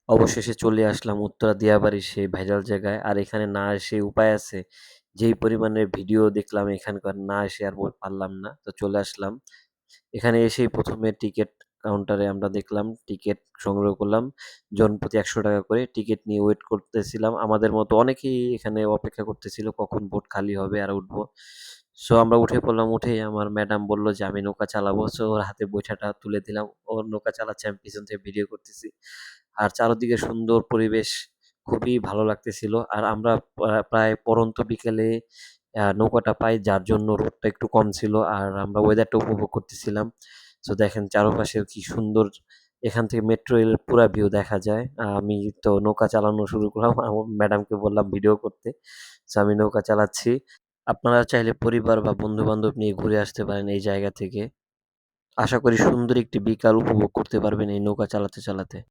অবশেষে চলে আসলাম উত্তরা দিয়াবাড়ির সেই ভাইরাল জায়গায়। আর এখানে না এসে উপায় আছে? যেই পরিমাণের ভিডিও দেখলাম এখানকার, না এসে আর পারলাম না। তো চলে আসলাম। এখানে এসেই ১ম এ টিকেট কাউন্টারে আমরা দেখলাম টিকেট সংগ্রহ করলাম। জনপ্রতি ৳১০০ করে টিকেট নিয়ে ওয়েট করতেছিলাম। আমাদের মতো অনেকেই এখানে অপেক্ষা করতেছিল কখন বোট খালি হবে আর উঠবো। সো আমরা উঠে পড়লাম। উঠেই আমার ম্যাডাম বলল যে, "আমি নৌকা চালাবো।" সো ওর হাতে বৈঠাটা তুলে দিলাম। ও নৌকা চালাচ্ছে, আমি পিছন থেকে ভিডিও করতেছি। আর চারদিকে সুন্দর পরিবেশ, খুবই ভালো লাগতেছিল। আর আমরা প্রায় পড়ন্ত বিকেলে নৌকাটা পাই, যার জন্য রোদটা একটু কম ছিল। আর আমরা ওয়েদারটা উপভোগ করতেছিলাম। সো দেখেন চারপাশে কি সুন্দর, এখান থেকে মেট্রো রেলের পুরা ভিউ দেখা যায়। আমি তো নৌকা চালানো শুরু করলাম। আমার ম্যাডামকে বললাম ভিডিও করতে। সো আমি নৌকা চালাচ্ছি। আপনারা চাইলে পরিবার বা বন্ধু-বান্ধব নিয়ে ঘুরে আসতে পারেন এই জায়গা থেকে। আশা করি সুন্দর একটি বিকাল উপভোগ করতে পারবেন এই নৌকা চালাতে, চালাতে।